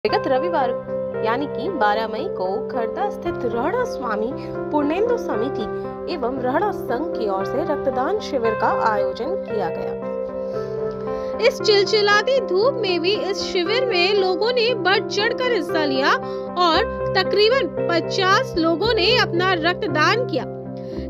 विगत रविवार यानी कि 12 मई को खर्दा स्थित रहड़ा स्वामी पूर्णेंदु समिति एवं रहड़ा संघ की ओर से रक्तदान शिविर का आयोजन किया गया। इस चिलचिलाती धूप में भी इस शिविर में लोगों ने बढ़ चढ़कर हिस्सा लिया और तकरीबन 50 लोगों ने अपना रक्तदान किया।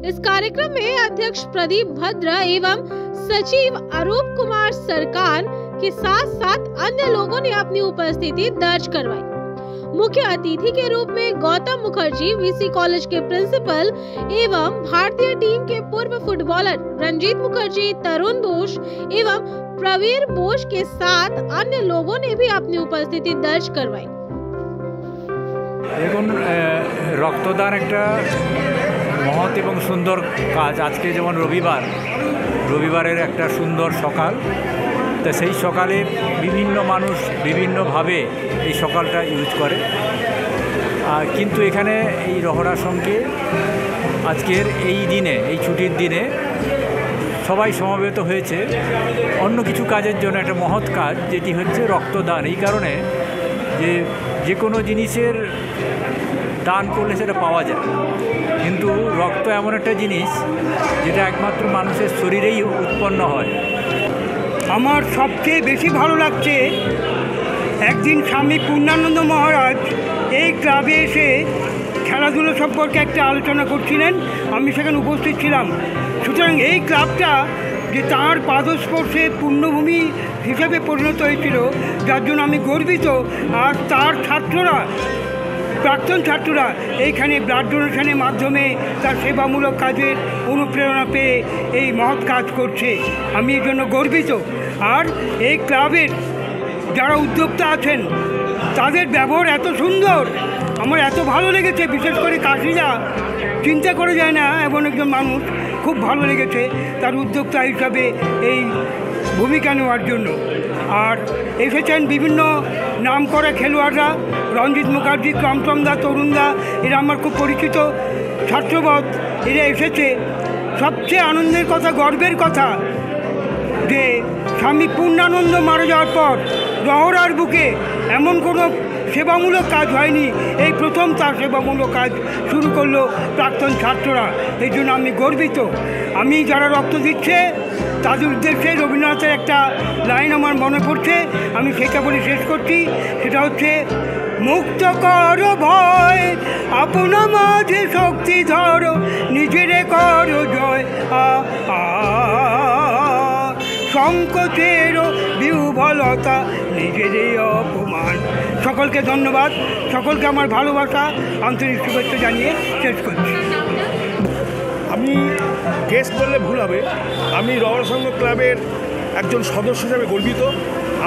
इस कार्यक्रम में अध्यक्ष प्रदीप भद्र एवं सचिव अरूप कुमार सरकार के साथ साथ अन्य लोगों ने अपनी उपस्थिति दर्ज करवाई। मुख्य अतिथि के रूप में गौतम मुखर्जी वीसी कॉलेज के प्रिंसिपल एवं भारतीय टीम के पूर्व फुटबॉलर रंजीत मुखर्जी, तरुण बोस एवं प्रवीर बोस के साथ अन्य लोगों ने भी अपनी उपस्थिति दर्ज करवाई। देखुन रक्तदान একটা মহৎ এবং সুন্দর কাজ। আজকে যেমন রবিবারের একটা সুন্দর সকাল, তো সেই সকালে বিভিন্ন মানুষ বিভিন্নভাবে এই সকালটা ইউজ করে, কিন্তু এখানে এই রহড়া সংঘে আজকের এই দিনে, এই ছুটির দিনে সবাই সমবেত হয়েছে অন্য কিছু কাজের জন্য। একটা মহৎ কাজ যেটি হচ্ছে রক্তদান। এই কারণে যে কোনো জিনিসের দান করলে সেটা পাওয়া যায়, কিন্তু রক্ত এমন একটা জিনিস যেটা একমাত্র মানুষের শরীরেই উৎপন্ন হয়। আমার সবচেয়ে বেশি ভালো লাগছে একদিন স্বামী পূর্ণানন্দ মহারাজ এই ক্লাবে এসে খেলাধুলো সম্পর্কে একটা আলোচনা করছিলেন, আমি সেখানে উপস্থিত ছিলাম। সুতরাং এই ক্লাবটা যে তাঁর পাদস্পর্শে পুণ্যভূমি হিসেবে পরিণত হয়েছিল, যার জন্য আমি গর্বিত। আর তার ছাত্ররা, প্রাক্তন ছাত্ররা এইখানে ব্লাড ডোনেশনের মাধ্যমে তার সেবামূলক কাজের অনুপ্রেরণা পেয়ে এই মহৎ কাজ করছে, আমি এর জন্য গর্বিত। আর এই ক্লাবের যারা উদ্যোক্তা আছেন তাদের ব্যবহার এত সুন্দর, আমার এত ভালো লেগেছে। বিশেষ করে কাশিদা চিন্তা করে যায় না এমন একজন মানুষ, খুব ভালো লেগেছে তার উদ্যোক্তা হিসাবে এই ভূমিকা নেওয়ার জন্য। আর এসেছেন বিভিন্ন নাম করা খেলোয়াড়রা, রঞ্জিত মুখার্জি, ক্রমচন্দা, তরুণদা, এরা আমার খুব পরিচিত ছাত্রবৎ, এরা এসেছে। সবচেয়ে আনন্দের কথা, গর্বের কথা যে স্বামী পূর্ণানন্দ মারা যাওয়ার পর রহড়ার বুকে এমন কোনো সেবামূলক কাজ হয়নি, এই প্রথম তার সেবামূলক কাজ শুরু করলো প্রাক্তন ছাত্ররা। এই জন্য আমি গর্বিত। আমি যারা রক্ত দিচ্ছে তাদের উদ্দেশ্যে রবীন্দ্রনাথের একটা লাইন আমার মনে পড়ছে, আমি সেটা বলে শেষ করছি। সেটা হচ্ছে, মুক্ত কর ভয়, আপনা মাঝে শক্তি ধরো, নিজেরে কর জয়, সংকোচের বিহ্বলতা, নিজেরই অপমান। সকলকে ধন্যবাদ, সকলকে আমার ভালোবাসা, আন্তরিক শুভেচ্ছা জানিয়ে শেষ করছি। আমি গেস্ট বললে ভুল হবে, আমি রহড়া সংঘ ক্লাবের একজন সদস্য হিসেবে গর্বিত।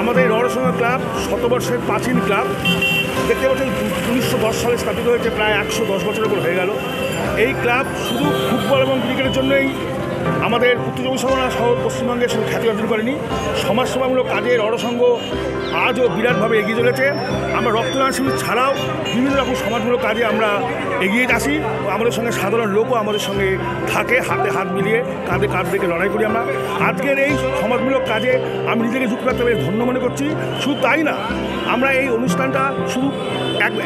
আমাদের এই রহড়া সংঘ ক্লাব শতবর্ষের প্রাচীন ক্লাব। দেখতে পাচ্ছেন 1910 সালে স্থাপিত হয়েছে, প্রায় 110 বছরের উপর হয়ে গেল। এই ক্লাব শুধু ফুটবল এবং ক্রিকেটের জন্যই আমাদের উত্তর চব্বিশ পরগনা সহ পশ্চিমবঙ্গে শুধু খ্যাতি অর্জন করেনি, সমাজসেবামূলক কাজে রহড়া সংঘ আজও বিরাটভাবে এগিয়ে চলেছে। আমরা রক্তদান শিবির ছাড়াও বিভিন্ন রকম সমাজমূলক কাজে আমরা এগিয়ে আসি। আমাদের সঙ্গে সাধারণ লোকও আমাদের সঙ্গে থাকে, হাতে হাত মিলিয়ে কাঁধে কাঁধ রেখে লড়াই করি আমরা। আজকের এই সমাজমূলক কাজে আমি নিজেকে যুক্ত রাখতে পেরে ধন্য মনে করছি। শুধু তাই না, আমরা এই অনুষ্ঠানটা শুধু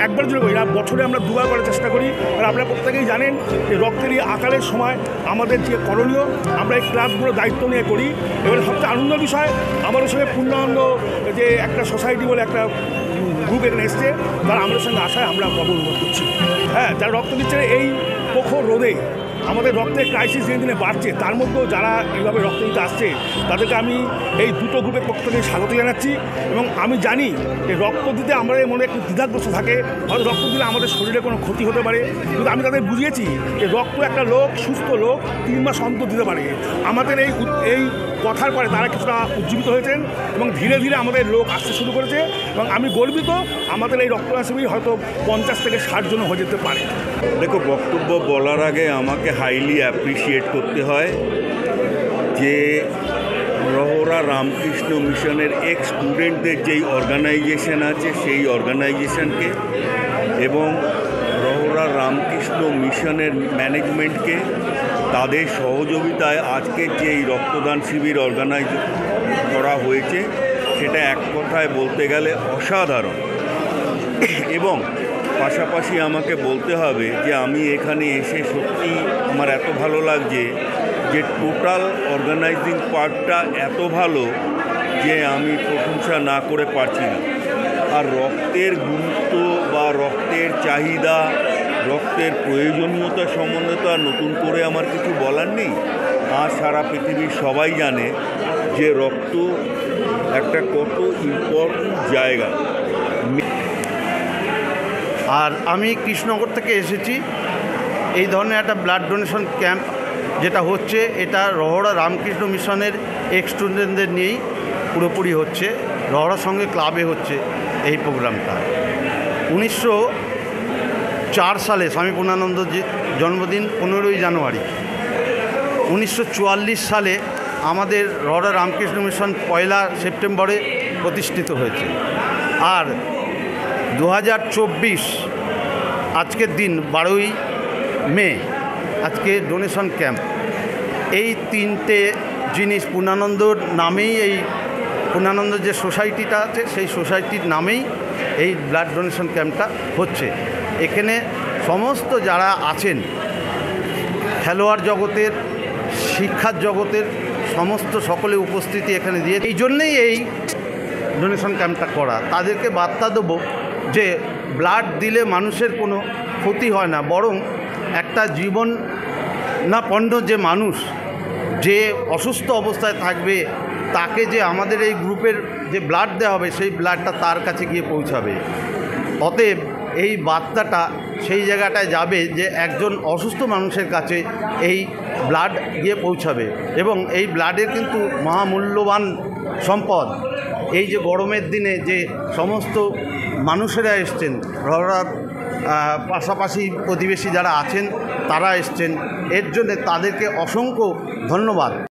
একবার জন্য করি না, বছরে আমরা দুবার করার চেষ্টা করি। আর আপনারা প্রত্যেকেই জানেন যে রক্তের এই আকালের সময় আমাদের যে করণীয়, আমরা এই ক্লাবগুলো দায়িত্ব নিয়ে করি। এবারে সবচেয়ে আনন্দের বিষয়, আমাদের সঙ্গে পূর্ণানন্দ যে একটা সোসাইটি বলে একটা গ্রুপ এখানে এসছে, তারা আমাদের সঙ্গে আসায় আমরা গর্ব অনুভব করছি। হ্যাঁ, যারা রক্ত দিচ্ছে এই প্রখর রোদে, আমাদের রক্তের ক্রাইসিস দিনে দিনে বাড়ছে, তার মধ্যেও যারা এইভাবে রক্ত দিতে আসছে তাদেরকে আমি এই দুটো গ্রুপের পক্ষ থেকে স্বাগত জানাচ্ছি। এবং আমি জানি যে রক্ত দিতে আমাদের মনে একটু দ্বিধাগ্রস্ত থাকে, হয়তো রক্ত দিলে আমাদের শরীরে কোনো ক্ষতি হতে পারে, কিন্তু আমি তাদের বুঝিয়েছি যে রক্ত একটা লোক, সুস্থ লোক 3 মাস অন্তর দিতে পারে। আমাদের এই কথার পরে তারা কিছুটা উজ্জীবিত হয়েছেন এবং ধীরে ধীরে আমাদের লোক আসতে শুরু করেছে। এবং আমি গর্বিত, আমাদের এই রক্তদান শিবির হয়তো 50 থেকে 60 জন হয়ে যেতে পারে। দেখো, বক্তব্য বলার আগে আমাকে হাইলি অ্যাপ্রিসিয়েট করতে হয় যে রহড়া রামকৃষ্ণ মিশনের এক্স স্টুডেন্টদের যেই অর্গানাইজেশন আছে সেই অর্গানাইজেশনকে এবং রহড়া রামকৃষ্ণ মিশনের ম্যানেজমেন্টকে, তাদের সহযোগিতায় আজকের যে এই রক্তদান শিবির অর্গানাইজ করা হয়েছে সেটা এক কথায় বলতে গেলে অসাধারণ। এবং পাশাপাশি আমাকে বলতে হবে যে আমি এখানে এসে সত্যি আমার এত ভালো লাগছে যে টোটাল অর্গানাইজিং পার্টটা এত ভালো যে আমি প্রশংসা না করে পারছি না। আর রক্তের গুরুত্ব বা রক্তের চাহিদা, রক্তের প্রয়োজনীয়তা সম্বন্ধে তো আর নতুন করে আমার কিছু বলার নেই। আর সারা পৃথিবীর সবাই জানে যে রক্ত একটা কত ইম্পর্টেন্ট জায়গা। আর আমি কৃষ্ণনগর থেকে এসেছি। এই ধরনের একটা ব্লাড ডোনেশন ক্যাম্প যেটা হচ্ছে, এটা রহড়া রামকৃষ্ণ মিশনের এক্স স্টুডেন্টদের নিয়েই পুরোপুরি হচ্ছে। রহড়ার সঙ্গে ক্লাবে হচ্ছে এই প্রোগ্রামটা। 1904 সালে স্বামী পূর্ণানন্দর জন্মদিন 15ই জানুয়ারি। 1944 সালে আমাদের রহড়া রামকৃষ্ণ মিশন 1 সেপ্টেম্বরে প্রতিষ্ঠিত হয়েছে। আর 2024 আজকের দিন 12ই মে আজকে ডোনেশন ক্যাম্প। এই তিনটে জিনিস পূর্ণানন্দর নামেই, এই পূর্ণানন্দ যে সোসাইটিটা আছে সেই সোসাইটির নামেই এই ব্লাড ডোনেশন ক্যাম্পটা হচ্ছে। এখানে সমস্ত যারা আছেন খেলোয়াড় জগতের, শিক্ষার জগতের সমস্ত সকলে উপস্থিতি এখানে দিয়ে, এই জন্যেই এই ডোনেশন ক্যাম্পটা করা। তাদেরকে বার্তা দেবো যে ব্লাড দিলে মানুষের কোনো ক্ষতি হয় না, বরং একটা জীবন না পণ্ড যে মানুষ যে অসুস্থ অবস্থায় থাকবে তাকে যে আমাদের এই গ্রুপের যে ব্লাড দেওয়া হবে সেই ব্লাডটা তার কাছে গিয়ে পৌঁছাবে। অতএব এই বার্তাটা সেই জায়গাটায় যাবে যে একজন অসুস্থ মানুষের কাছে এই ব্লাড গিয়ে পৌঁছাবে। এবং এই ব্লাডের কিন্তু মহামূল্যবান সম্পদ। এই যে গরমের দিনে যে সমস্ত মানুষেরা এসছেন, রহড়ার পাশাপাশি প্রতিবেশী যারা আছেন তারা এসছেন, এর জন্য তাদেরকে অসংখ্য ধন্যবাদ।